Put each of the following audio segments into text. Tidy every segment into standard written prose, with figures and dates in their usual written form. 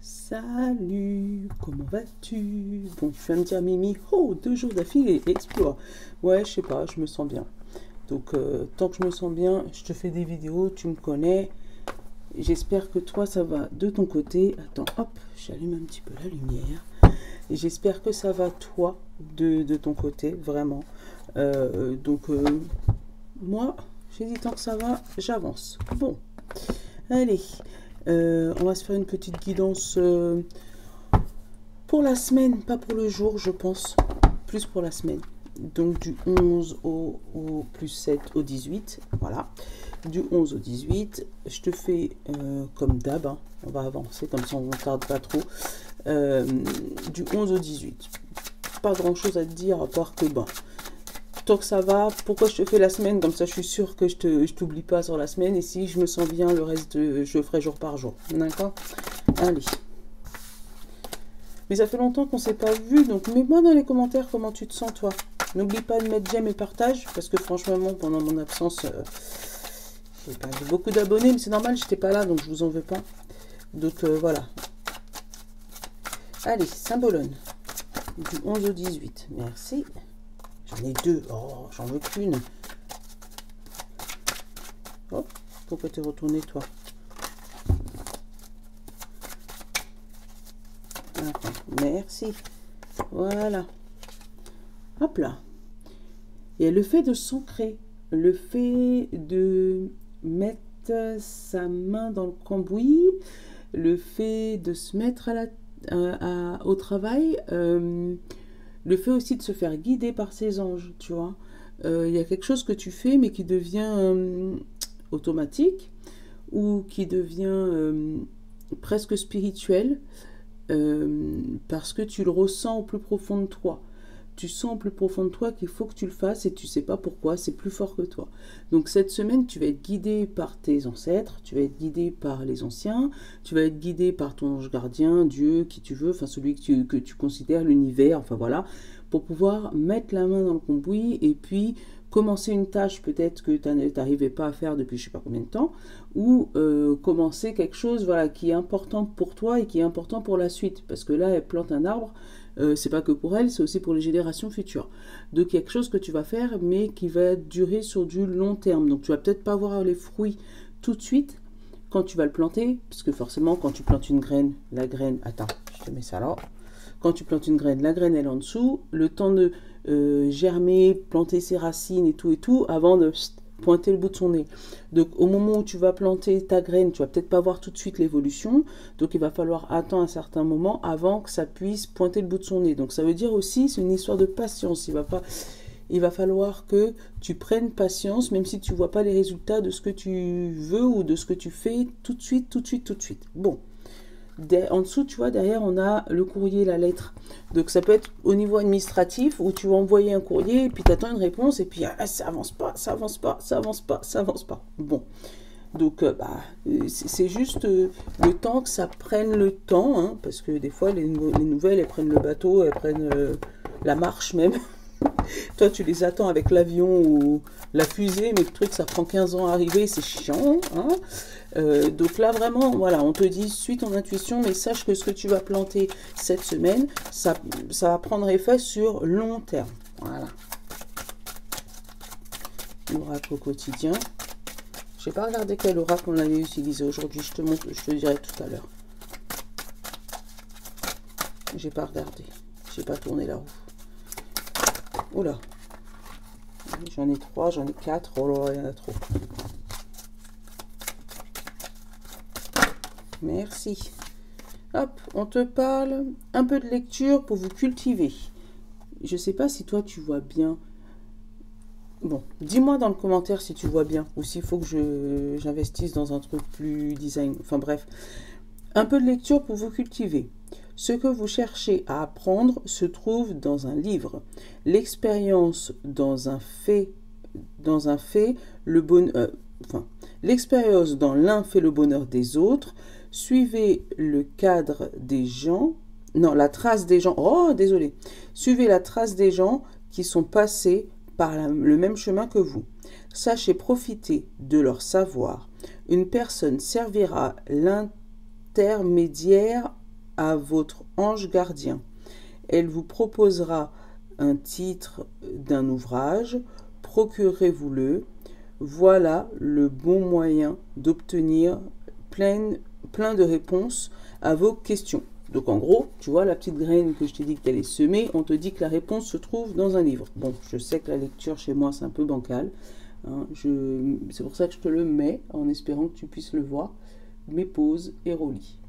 Salut, comment vas-tu? Bon, tu vas me dire, Mimi, oh, 2 jours d'affilée, exploit. Ouais, je sais pas, je me sens bien. Donc, tant que je me sens bien, je te fais des vidéos, tu me connais. J'espère que toi, ça va de ton côté. Attends, hop, j'allume un petit peu la lumière. Et j'espère que ça va, toi, de ton côté, vraiment. Moi, j'ai dit, tant que ça va, j'avance. Bon, allez. On va se faire une petite guidance pour la semaine, pas pour le jour, je pense. Plus pour la semaine. Donc du 11 au plus 7 au 18. Voilà. Du 11 au 18. Je te fais comme d'hab. Hein, on va avancer comme ça on ne tarde pas trop. Du 11 au 18. Pas grand chose à te dire à part que bon. Tant que ça va, pourquoi je te fais la semaine? Comme ça, je suis sûre que je t'oublie pas sur la semaine. Et si je me sens bien, le reste, je le ferai jour par jour. D'accord? Allez. Mais ça fait longtemps qu'on ne s'est pas vu. Donc, mets-moi dans les commentaires comment tu te sens, toi. N'oublie pas de mettre j'aime et partage. Parce que franchement, pendant mon absence, j'ai perdu beaucoup d'abonnés. Mais c'est normal, j'étais pas là. Donc, je vous en veux pas. Donc, voilà. Allez, Saint-Bologne. Du 11 au 18. Merci. J'en ai 2. Oh, j'en veux qu'une. Oh, pourquoi t'es retourné, toi? Attends, merci. Voilà. Hop là. Et le fait de s'ancrer, le fait de mettre sa main dans le cambouis, le fait de se mettre au travail, le fait aussi de se faire guider par ses anges, tu vois. Il y a quelque chose que tu fais mais qui devient automatique ou qui devient presque spirituel parce que tu le ressens au plus profond de toi. Tu sens au plus profond de toi qu'il faut que tu le fasses et tu sais pas pourquoi, c'est plus fort que toi. Donc cette semaine, tu vas être guidé par tes ancêtres, tu vas être guidé par les anciens, tu vas être guidé par ton ange gardien, Dieu, qui tu veux, enfin celui que tu considères, l'univers, enfin voilà, pour pouvoir mettre la main dans le cambouis et puis commencer une tâche peut-être que tu n'arrivais pas à faire depuis je sais pas combien de temps, ou commencer quelque chose voilà, qui est important pour toi et qui est important pour la suite. Parce que là, elle plante un arbre, c'est pas que pour elle, c'est aussi pour les générations futures. Donc quelque chose que tu vas faire, mais qui va durer sur du long terme. Donc tu vas peut-être pas voir les fruits tout de suite quand tu vas le planter, parce que forcément, quand tu plantes une graine, la graine... Attends, je te mets ça là. Quand tu plantes une graine, la graine elle est en dessous, le temps de germer, planter ses racines et tout, avant de pointer le bout de son nez. Donc au moment où tu vas planter ta graine, tu vas peut-être pas voir tout de suite l'évolution, donc il va falloir attendre un certain moment avant que ça puisse pointer le bout de son nez. Donc ça veut dire aussi, c'est une histoire de patience, il va falloir que tu prennes patience, même si tu ne vois pas les résultats de ce que tu veux ou de ce que tu fais tout de suite. Bon. En dessous, tu vois, derrière, on a le courrier, la lettre. Donc, ça peut être au niveau administratif où tu vas envoyer un courrier et puis tu attends une réponse et puis ça avance pas. Bon. Donc, c'est juste le temps que ça prenne le temps, hein, parce que des fois, les nouvelles, elles prennent le bateau, elles prennent la marche même. Toi, tu les attends avec l'avion ou la fusée, mais le truc, ça prend 15 ans à arriver, c'est chiant. Hein. Donc là, vraiment, voilà, on te dit, suis ton intuition, mais sache que ce que tu vas planter cette semaine, ça va prendre effet sur long terme. Voilà. L'oracle au quotidien. Je n'ai pas regardé quel oracle on allait utiliser aujourd'hui, je te dirai tout à l'heure. J'ai pas regardé, j'ai pas tourné la roue. Oula, j'en ai 3, j'en ai 4, oh là, il y en a trop. Merci. Hop, on te parle un peu de lecture pour vous cultiver. Je sais pas si toi tu vois bien. Bon, dis-moi dans le commentaire si tu vois bien ou s'il faut que j'investisse dans un truc plus design. Enfin bref, un peu de lecture pour vous cultiver. Ce que vous cherchez à apprendre se trouve dans un livre. L'expérience dans un fait, l'expérience dans l'un fait le bonheur des autres. Suivez le cadre des gens, non, la trace des gens. Oh, désolé. Suivez la trace des gens qui sont passés par le même chemin que vous. Sachez profiter de leur savoir. Une personne servira l'intermédiaire à votre ange gardien. Elle vous proposera un titre d'un ouvrage, procurez-vous-le. Voilà le bon moyen d'obtenir plein de réponses à vos questions. Donc en gros, tu vois la petite graine que je t'ai dit que tu allais semer, on te dit que la réponse se trouve dans un livre. Bon, je sais que la lecture chez moi c'est un peu bancal, hein, c'est pour ça que je te le mets en espérant que tu puisses le voir, mais pause et relis.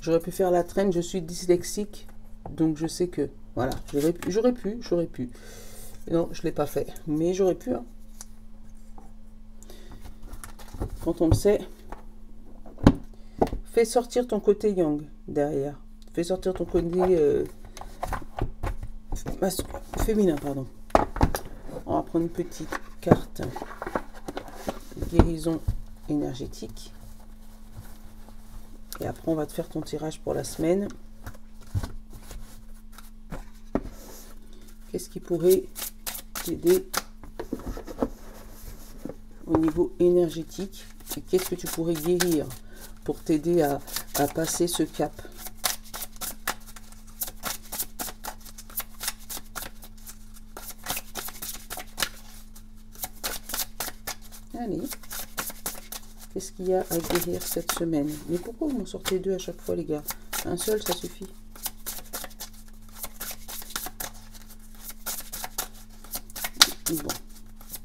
J'aurais pu faire la traîne, je suis dyslexique, donc je sais que, voilà, j'aurais pu. Non, je ne l'ai pas fait, mais j'aurais pu. Hein. Quand on le sait, fais sortir ton côté yang derrière. Fais sortir ton côté féminin, pardon. On va prendre une petite carte guérison énergétique. Et après, on va te faire ton tirage pour la semaine. Qu'est-ce qui pourrait t'aider au niveau énergétique? Et qu'est-ce que tu pourrais guérir pour t'aider à passer ce cap? Allez. Qu'est-ce qu'il y a à guérir cette semaine? Mais pourquoi vous m'en sortez deux à chaque fois, les gars? Un seul, ça suffit. Bon,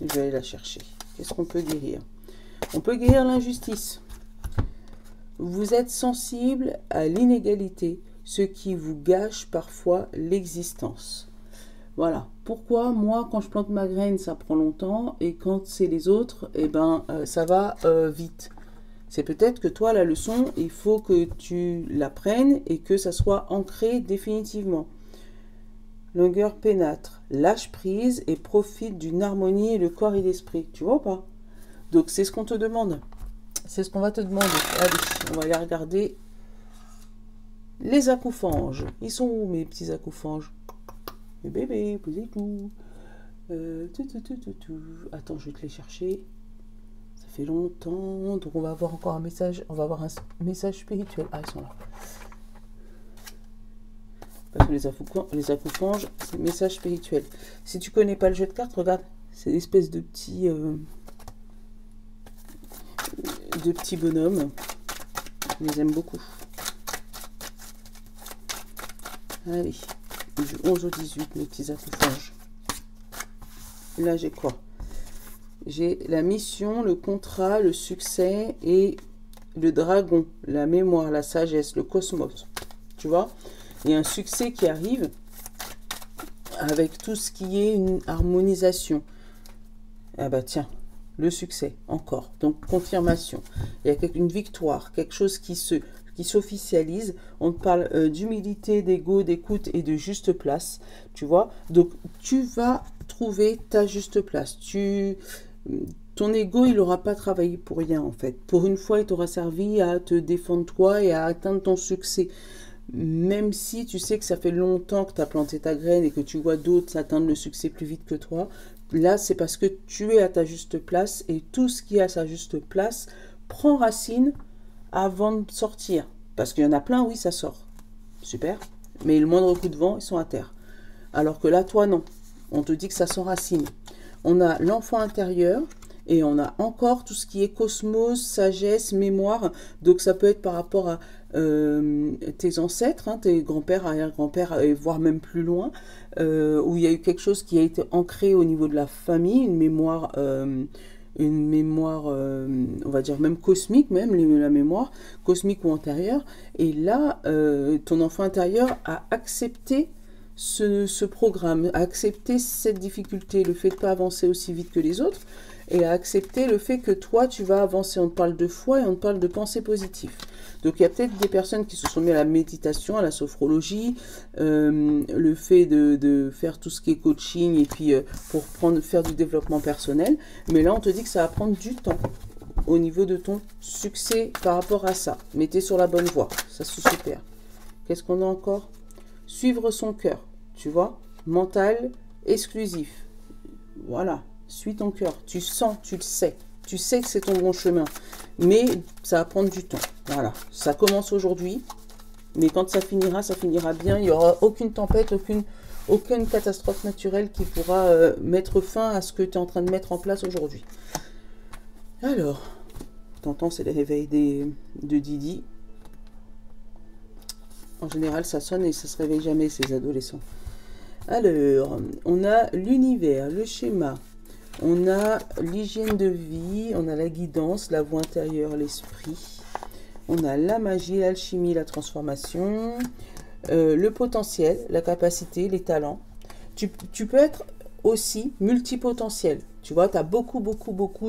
je vais aller la chercher. Qu'est-ce qu'on peut guérir? On peut guérir l'injustice. Vous êtes sensible à l'inégalité, ce qui vous gâche parfois l'existence. Voilà. Pourquoi moi, quand je plante ma graine, ça prend longtemps, et quand c'est les autres, eh ben, ça va vite. C'est peut-être que toi, la leçon, il faut que tu l'apprennes et que ça soit ancré définitivement. Longueur pénâtre, lâche prise et profite d'une harmonie le corps et l'esprit. Tu vois ou pas? Donc, c'est ce qu'on te demande. C'est ce qu'on va te demander. Allez, on va aller regarder les acoufanges. Ils sont où, mes petits acoufanges? Les bébés, posez tout. Attends, je vais te les chercher. Ça fait longtemps. Donc, on va avoir encore un message. On va avoir un message spirituel. Ah, ils sont là. Parce que les acoufanges, c'est le message spirituel. Si tu connais pas le jeu de cartes, regarde. C'est l'espèce de petits bonhommes. Je les aime beaucoup. Allez. Du 11 au 18, mes petits acoufanges. Là, j'ai quoi? J'ai la mission, le contrat, le succès et le dragon, la mémoire, la sagesse, le cosmos. Tu vois? Il y a un succès qui arrive avec tout ce qui est une harmonisation. Ah bah tiens, le succès, encore. Donc, confirmation. Il y a une victoire, quelque chose qui s'officialise. On te parle d'humilité, d'ego, d'écoute et de juste place. Tu vois? Donc, tu vas trouver ta juste place. Ton ego, il n'aura pas travaillé pour rien, en fait. Pour une fois, il t'aura servi à te défendre toi et à atteindre ton succès. Même si tu sais que ça fait longtemps que tu as planté ta graine et que tu vois d'autres atteindre le succès plus vite que toi, là, c'est parce que tu es à ta juste place et tout ce qui est à sa juste place prend racine avant de sortir. Parce qu'il y en a plein, oui, ça sort. Super. Mais le moindre coup de vent, ils sont à terre. Alors que là, toi, non. On te dit que ça s'enracine. On a l'enfant intérieur et on a encore tout ce qui est cosmos, sagesse, mémoire. Donc, ça peut être par rapport à tes ancêtres, hein, tes grands-pères, arrière-grands-pères, voire même plus loin, où il y a eu quelque chose qui a été ancré au niveau de la famille, une mémoire, on va dire même cosmique, même la mémoire cosmique ou antérieure. Et là, ton enfant intérieur a accepté ce programme, a accepté cette difficulté, le fait de ne pas avancer aussi vite que les autres, et a accepté le fait que toi, tu vas avancer. On te parle de foi et on te parle de pensée positive. Donc, il y a peut-être des personnes qui se sont mis à la méditation, à la sophrologie, le fait de faire tout ce qui est coaching et puis pour faire du développement personnel. Mais là, on te dit que ça va prendre du temps au niveau de ton succès par rapport à ça. Mais tu es sur la bonne voie. Ça, c'est super. Qu'est-ce qu'on a encore? Suivre son cœur, tu vois. Mental, exclusif. Voilà. Suis ton cœur. Tu sens, tu le sais. Tu sais que c'est ton bon chemin. mais ça va prendre du temps. Voilà, ça commence aujourd'hui, mais quand ça finira bien. Il n'y aura aucune tempête, aucune catastrophe naturelle qui pourra mettre fin à ce que tu es en train de mettre en place aujourd'hui. Alors, t'entends, c'est les réveils de Didi. En général, ça sonne et ça se réveille jamais, ces adolescents. Alors, on a l'univers, le schéma, on a l'hygiène de vie, on a la guidance, la voix intérieure, l'esprit, on a la magie, l'alchimie, la transformation, le potentiel, la capacité, les talents. Tu peux être aussi multipotentiel. Tu vois, tu as beaucoup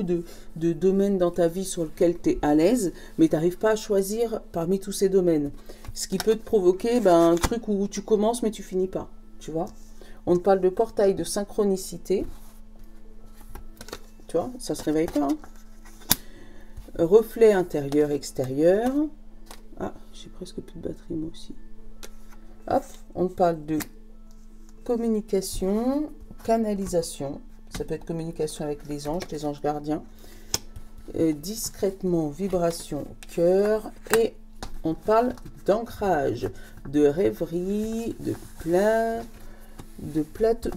de domaines dans ta vie sur lesquels tu es à l'aise, mais tu n'arrives pas à choisir parmi tous ces domaines. Ce qui peut te provoquer un truc où tu commences mais tu finis pas. Tu vois, on te parle de portail de synchronicité. Tu vois, ça se réveille pas. Hein. Reflet intérieur, extérieur. Ah, j'ai presque plus de batterie moi aussi. Hop, on te parle de communication, canalisation. Ça peut être communication avec les anges gardiens. Discrètement, vibration, cœur. Et on parle d'ancrage, de rêverie, de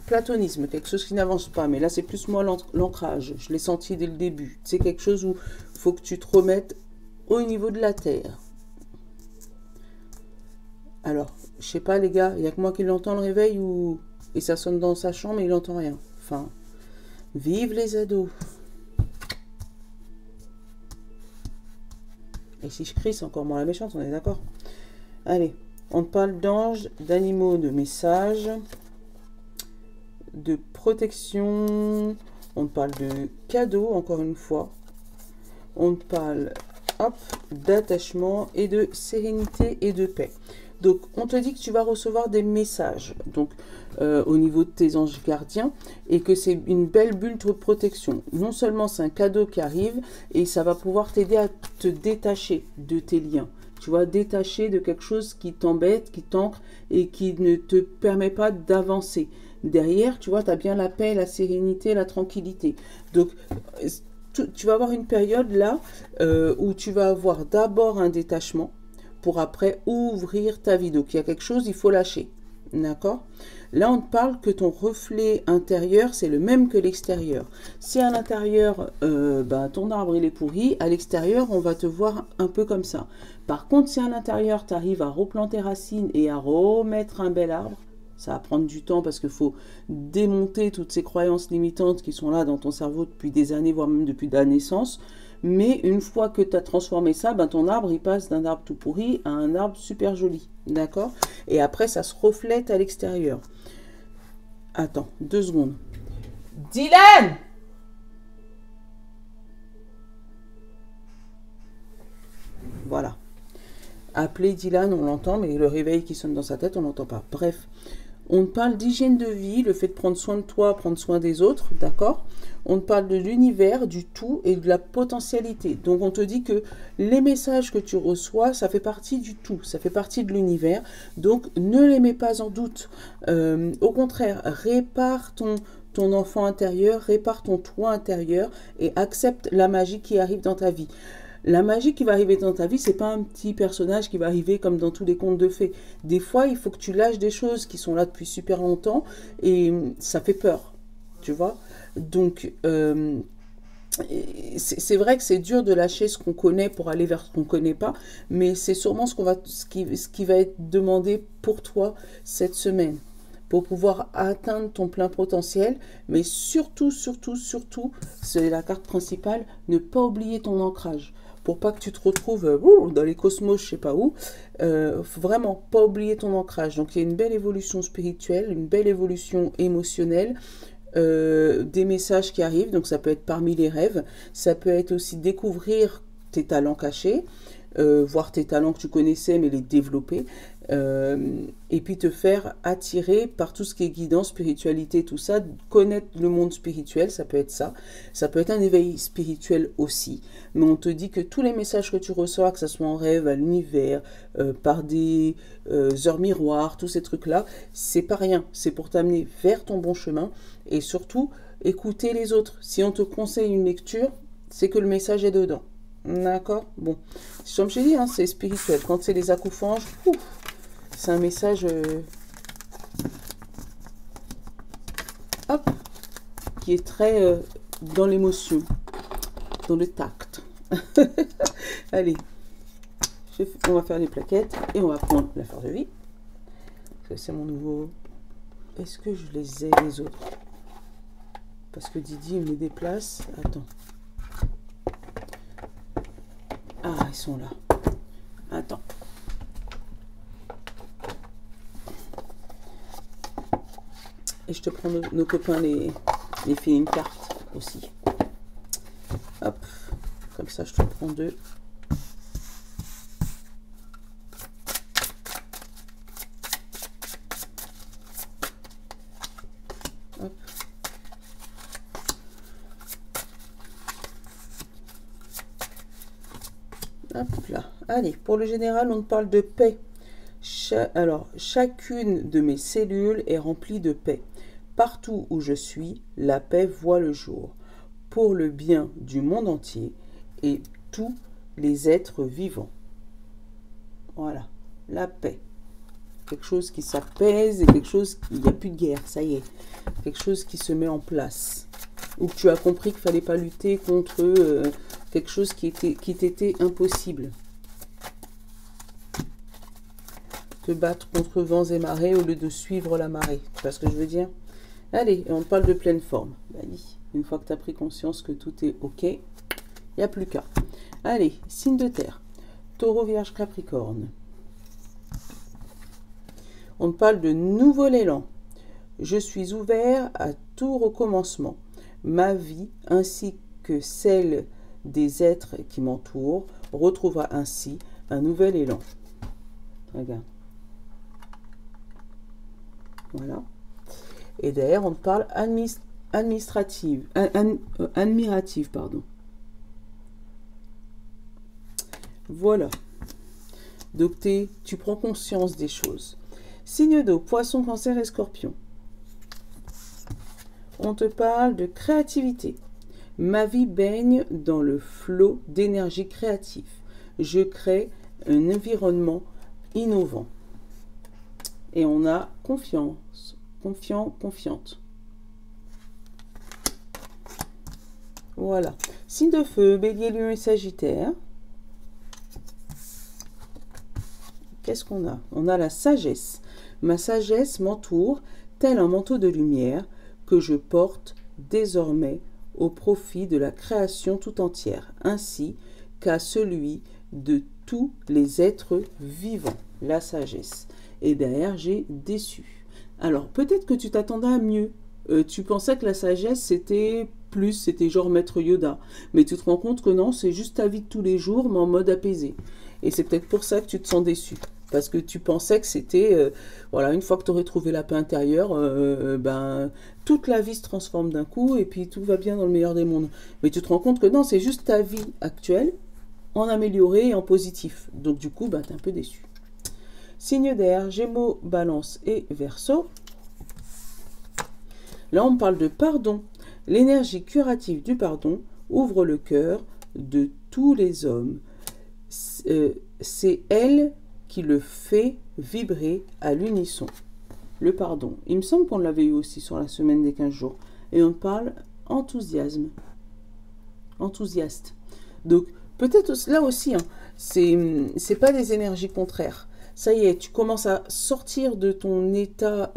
platonisme, quelque chose qui n'avance pas. Mais là, c'est plus moi l'ancrage. Je l'ai senti dès le début. C'est quelque chose où il faut que tu te remettes au niveau de la terre. Alors, je sais pas les gars, il n'y a que moi qui l'entends le réveil et ça sonne dans sa chambre et il n'entend rien. Enfin, vive les ados. Et si je crie, c'est encore moins la méchante, on est d'accord? Allez, on parle d'anges, d'animaux, de messages, de protection, on parle de cadeaux, encore une fois. On parle, hop, d'attachement et de sérénité et de paix. Donc, on te dit que tu vas recevoir des messages donc, au niveau de tes anges gardiens et que c'est une belle bulle de protection. Non seulement c'est un cadeau qui arrive et ça va pouvoir t'aider à te détacher de tes liens. Tu vois, détacher de quelque chose qui t'embête, qui t'ancre et qui ne te permet pas d'avancer. Derrière, tu vois, tu as bien la paix, la sérénité, la tranquillité. Donc, tu vas avoir une période là où tu vas avoir d'abord un détachement pour après ouvrir ta vie. Donc, il y a quelque chose, il faut lâcher. D'accord? Là, on te parle que ton reflet intérieur, c'est le même que l'extérieur. Si à l'intérieur, ton arbre, il est pourri, à l'extérieur, on va te voir un peu comme ça. Par contre, si à l'intérieur, tu arrives à replanter racines et à remettre un bel arbre, ça va prendre du temps parce qu'il faut démonter toutes ces croyances limitantes qui sont là dans ton cerveau depuis des années, voire même depuis la naissance. Mais une fois que tu as transformé ça, ton arbre, il passe d'un arbre tout pourri à un arbre super joli. D'accord? Et après, ça se reflète à l'extérieur. Attends, 2 secondes. Dylan! Voilà. Appeler Dylan, on l'entend, mais le réveil qui sonne dans sa tête, on l'entend pas. Bref. On parle d'hygiène de vie, le fait de prendre soin de toi, prendre soin des autres, d'accord? On parle de l'univers, du tout et de la potentialité. Donc, on te dit que les messages que tu reçois, ça fait partie du tout, ça fait partie de l'univers. Donc, ne les mets pas en doute. Au contraire, répare ton enfant intérieur, répare ton toi intérieur et accepte la magie qui arrive dans ta vie. La magie qui va arriver dans ta vie, c'est pas un petit personnage qui va arriver comme dans tous les contes de fées. Des fois, il faut que tu lâches des choses qui sont là depuis super longtemps et ça fait peur, tu vois. Donc, c'est vrai que c'est dur de lâcher ce qu'on connaît pour aller vers ce qu'on ne connaît pas, mais c'est sûrement ce qui va être demandé pour toi cette semaine pour pouvoir atteindre ton plein potentiel, mais surtout, c'est la carte principale, ne pas oublier ton ancrage. Pour pas que tu te retrouves dans les cosmos, je sais pas où, vraiment pas oublier ton ancrage. Donc il y a une belle évolution spirituelle, une belle évolution émotionnelle, des messages qui arrivent, donc ça peut être parmi les rêves, ça peut être aussi découvrir tes talents cachés, voir tes talents que tu connaissais mais les développer, et puis te faire attirer par tout ce qui est guidance, spiritualité, tout ça, connaître le monde spirituel, ça peut être un éveil spirituel aussi, mais on te dit que tous les messages que tu reçois, que ce soit en rêve, à l'univers, par des heures miroirs, tous ces trucs-là, c'est pas rien, c'est pour t'amener vers ton bon chemin, et surtout, écouter les autres. Si on te conseille une lecture, c'est que le message est dedans. D'accord? Bon, comme je dis, hein, c'est spirituel. Quand c'est les accoufanges, c'est un message hop, qui est très dans l'émotion, dans le tact. Allez, on va faire les plaquettes et on va prendre la fleur de vie. C'est mon nouveau... Est-ce que je les ai les autres? Parce que Didi me déplace. Attends. Ah, ils sont là. Attends. Et je te prends nos copains les filles une carte aussi. Hop. Comme ça, je te prends 2. Hop. Hop là. Allez, pour le général, on parle de paix. Alors, chacune de mes cellules est remplie de paix. Partout où je suis, la paix voit le jour. Pour le bien du monde entier et tous les êtres vivants. Voilà, la paix. Quelque chose qui s'apaise et quelque chose qui... Il n'y a plus de guerre, ça y est. Quelque chose qui se met en place. Ou que tu as compris qu'il ne fallait pas lutter contre quelque chose qui t'était impossible. Te battre contre vents et marées au lieu de suivre la marée. Tu vois ce que je veux dire? Allez, on parle de pleine forme. Allez, une fois que tu as pris conscience que tout est OK, il n'y a plus qu'à. Allez, signe de terre. Taureau, Vierge, Capricorne. On parle de nouvel élan. Je suis ouvert à tout recommencement. Ma vie, ainsi que celle des êtres qui m'entourent, retrouvera ainsi un nouvel élan. Regarde. Voilà. Et derrière, on parle admirative, pardon. Voilà. Donc, tu prends conscience des choses. Signe d'eau, poisson, cancer et scorpion. On te parle de créativité. Ma vie baigne dans le flot d'énergie créative. Je crée un environnement innovant. Et on a confiance. Confiant, confiante. Voilà. Signe de feu, bélier, lion et sagittaire. Qu'est-ce qu'on a? On a la sagesse. Ma sagesse m'entoure, tel un manteau de lumière que je porte désormais au profit de la création tout entière, ainsi qu'à celui de tous les êtres vivants. La sagesse. Et derrière, j'ai déçu. Alors, peut-être que tu t'attendais à mieux. Tu pensais que la sagesse, c'était plus, c'était genre Maître Yoda. Mais tu te rends compte que non, c'est juste ta vie de tous les jours, mais en mode apaisé. Et c'est peut-être pour ça que tu te sens déçu. Parce que tu pensais que c'était, voilà, une fois que tu aurais trouvé la paix intérieure, ben, toute la vie se transforme d'un coup et puis tout va bien dans le meilleur des mondes. Mais tu te rends compte que non, c'est juste ta vie actuelle, en amélioré et en positif. Donc du coup, ben, tu es un peu déçu. Signe d'air, Gémeaux, Balance et Verseau. Là, on parle de pardon. L'énergie curative du pardon ouvre le cœur de tous les hommes. C'est elle qui le fait vibrer à l'unisson. Le pardon. Il me semble qu'on l'avait eu aussi sur la semaine des 15 jours. Et on parle enthousiasme. Enthousiaste. Donc, peut-être là aussi, hein, c'est pas des énergies contraires. Ça y est, tu commences à sortir de ton état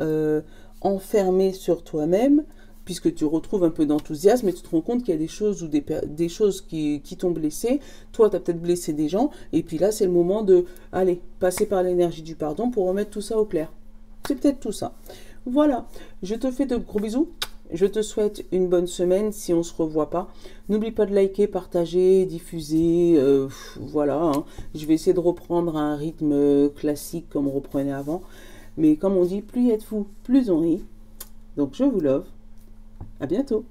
enfermé sur toi-même, puisque tu retrouves un peu d'enthousiasme et tu te rends compte qu'il y a des choses, ou des choses qui t'ont blessé. Toi, tu as peut-être blessé des gens. Et puis là, c'est le moment de, allez, passer par l'énergie du pardon pour remettre tout ça au clair. C'est peut-être tout ça. Voilà, je te fais de gros bisous. Je te souhaite une bonne semaine si on ne se revoit pas. N'oublie pas de liker, partager, diffuser. Voilà, hein. Je vais essayer de reprendre un rythme classique comme on reprenait avant. Mais comme on dit, plus il y a de fous, plus on rit. Donc je vous love. À bientôt.